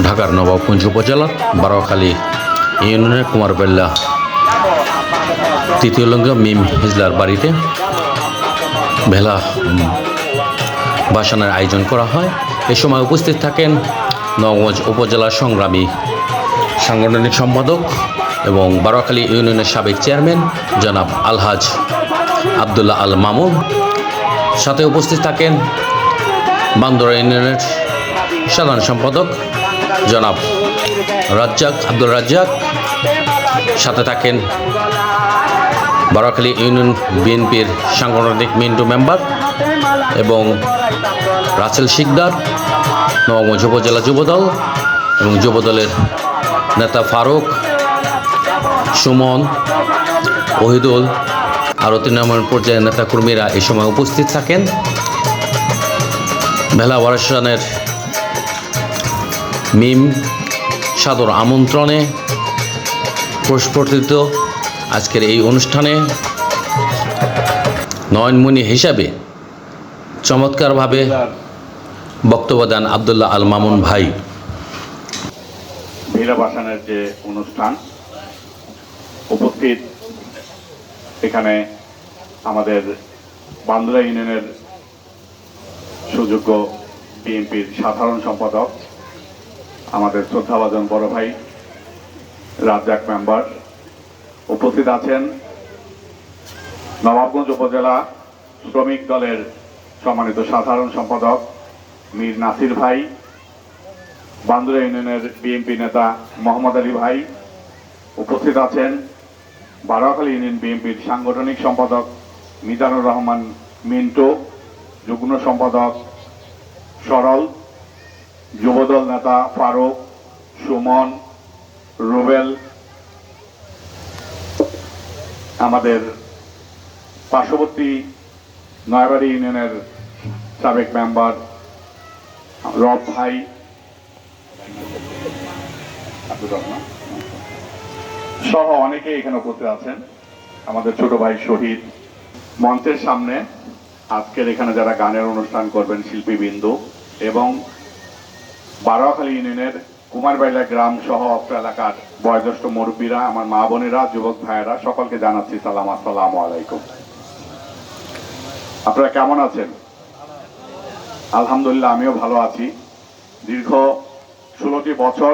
ঢাকার নবাবগঞ্জ উপজেলার বারোয়াখালী ইউনিয়নের কুমারবেল্লা তৃতীয় লিঙ্গ মিম হিজলার বাড়িতে ভেলা ভাসানের আয়োজন করা হয়। এ সময় উপস্থিত থাকেন নবাবগঞ্জ উপজেলার সংগ্রামী সাংগঠনিক সম্পাদক এবং বারোয়াখালী ইউনিয়নের সাবেক চেয়ারম্যান জনাব আলহাজ আবদুল্লাহ আল মামুন। সাথে উপস্থিত থাকেন বান্দরা ইউনিয়নের সাধারণ সম্পাদক জনাব রাজ্জাক আব্দুল রাজ্জাক। সাথে থাকেন বারোয়াখালী ইউনিয়ন বিএনপির সাংগঠনিক মিন্টু মেম্বার এবং রাসেল শিকদার, নবাবগঞ্জ উপজেলা যুবদল এবং যুবদলের নেতা ফারুক, সুমন, ওহিদুল আরও তৃণমূল পর্যায়ের নেতাকর্মীরা এই সময় উপস্থিত থাকেন। ভেলা ভাসানের মিম সাদর আমন্ত্রণে প্রস্ফুটিত আজকের এই অনুষ্ঠানে নয়নমণি হিসাবে চমৎকারভাবে বক্তব্য দেন আবদুল্লাহ আল মামুন ভাই। ভেলা ভাসানের যে অনুষ্ঠান উপস্থিত এখানে আমাদের বান্দরা ইউনিয়নের সুযোগ্য বিএনপির সাধারণ সম্পাদক আমাদের শ্রদ্ধাভাজন বড় ভাই রাজ্জাক মেম্বার, উপস্থিত আছেন নবাবগঞ্জ উপজেলা শ্রমিক দলের সম্মানিত সাধারণ সম্পাদক মীর নাসির ভাই, বান্দরা ইউনিয়নের বিএনপি নেতা মোহাম্মদ আলী ভাই, উপস্থিত আছেন বারোয়াখালী ইউনিয়ন বিএনপির সাংগঠনিক সম্পাদক মিজানুর রহমান মিন্টু, যুগ্ম সম্পাদক সরল, যুবদল নেতা ফারুক, সুমন, রুবেল, আমাদের পার্শ্ববর্তী নয়াবাড়ি ইউনিয়নের সাবেক মেম্বার রব ভাই, সহ অনেকে এখানে উপস্থিত আছেন। আমাদের ছোট ভাই শহীদ। মঞ্চের সামনে আজকের এখানে যারা গানের অনুষ্ঠান করবেন শিল্পীবৃন্দ এবং বারোয়াখালী ইউনিয়নের কুমারবাইলা গ্রাম সহ অত্র এলাকার বয়োজ্যেষ্ঠ মুরব্বীরা, আমার মা বোনেরা, যুবক ভাইয়েরা, সকলকে জানাচ্ছি সালাম, আসসালামু আলাইকুম। আপনারা কেমন আছেন? আলহামদুলিল্লাহ, আমিও ভালো আছি। দীর্ঘ 16টি বছর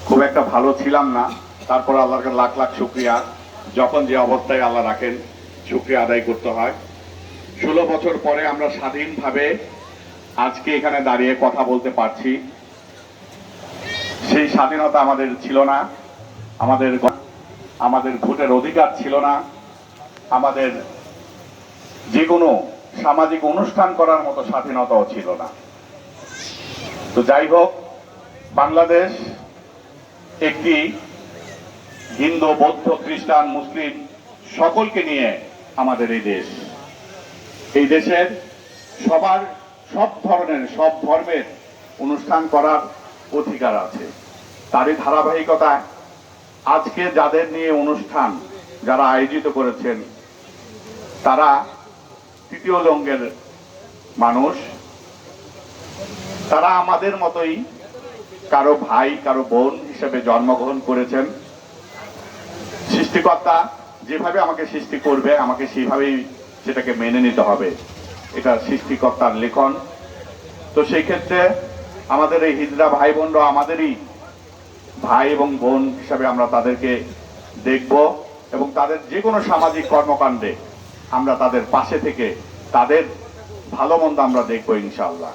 খুব একটা ভালো ছিলাম না, তারপর আল্লাহকে লাখ লাখ শুকরিয়া। যখন যে অবস্থায় আল্লাহ রাখেন শুকরিয়া আদায় করতে হয়। 16 বছর পরে আমরা স্বাধীনভাবে আজকে এখানে দাঁড়িয়ে কথা বলতে পারছি। সেই স্বাধীনতা আমাদের ছিল না, আমাদের ভোটের অধিকার ছিল না, আমাদের যে কোনো সামাজিক অনুষ্ঠান করার মতো স্বাধীনতাও ছিল না। তো যাই হোক, বাংলাদেশ একটি হিন্দু, বৌদ্ধ, খ্রিস্টান, মুসলিম সকলকে নিয়ে আমাদের এই দেশ। এই দেশের সবার সব ধরনের সব ধর্মের অনুষ্ঠান করার অধিকার আছে। তারই ধারাবাহিকতায় আজকে যাদের নিয়ে অনুষ্ঠান যারা আয়োজিত করেছেন তারা তৃতীয় লিঙ্গের মানুষ। তারা আমাদের মতোই কারো ভাই কারো বোন হিসেবে জন্মগ্রহণ করেছেন। সৃষ্টিকর্তা যেভাবে আমাকে সৃষ্টি করবে আমাকে সেইভাবেই সেটাকে মেনে নিতে হবে, এটা সৃষ্টিকর্তার লেখন। তো সেই ক্ষেত্রে আমাদের এই হিজড়া ভাই বোনরা আমাদেরই ভাই এবং বোন হিসাবে আমরা তাদেরকে দেখব এবং তাদের যে কোনো সামাজিক কর্মকাণ্ডে আমরা তাদের পাশে থেকে তাদের ভালো মন্দ আমরা দেখবো ইনশাআল্লাহ।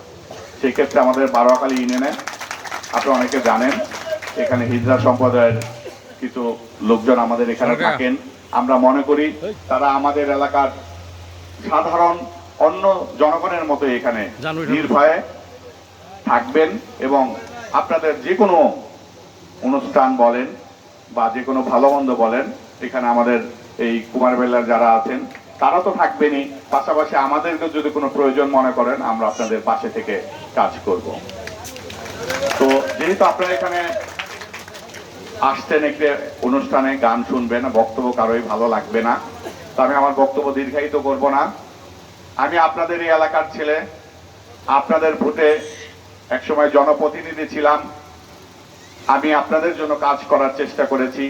সেই ক্ষেত্রে আমাদের বারোয়াখালী ইউনিয়নে আপনারা অনেকে জানেন এখানে হিজড়া সম্প্রদায়ের কিছু লোকজন আমাদের এখানে থাকেন। আমরা মনে করি তারা আমাদের এলাকার সাধারণ অন্য জনগণের মতো এখানে নির্ভয়ে থাকবেন এবং আপনাদের যে কোনো অনুষ্ঠান বলেন বা যে কোনো ভালো মন্দ বলেন, এখানে আমাদের এই কুমারবেল্লার যারা আছেন তারা তো থাকবেনই, পাশাপাশি আমাদেরকে যদি কোনো প্রয়োজন মনে করেন আমরা আপনাদের পাশে থেকে কাজ করব। তো যেহেতু আপনারা এখানে আসছেন একটি অনুষ্ঠানে, গান শুনবেন, বক্তব্য কারোই ভালো লাগবে না, তো আমি আমার বক্তব্য দীর্ঘায়িত করব না। আমি আপনাদের এই এলাকার ছেলে, আপনাদের ভোটে একসময় জনপ্রতিনিধি ছিলাম, আমি আপনাদের জন্য কাজ করার চেষ্টা করেছি।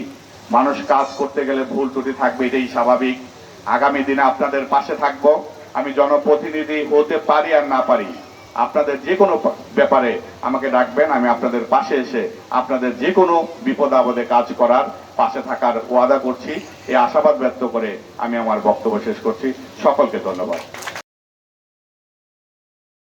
মানুষ কাজ করতে গেলে ভুল ত্রুটি থাকবে, এটাই স্বাভাবিক। আগামী দিনে আপনাদের পাশে থাকব। আমি জনপ্রতিনিধি হতে পারি আর না পারি, আপনাদের যে কোনো ব্যাপারে আমাকে ডাকবেন, আমি আপনাদের পাশে এসে আপনাদের যে কোনো বিপদ আপদে কাজ করার, পাশে থাকার ওয়াদা করছি। এই আশাবাদ ব্যক্ত করে আমি আমার বক্তব্য শেষ করছি। সকলকে ধন্যবাদ।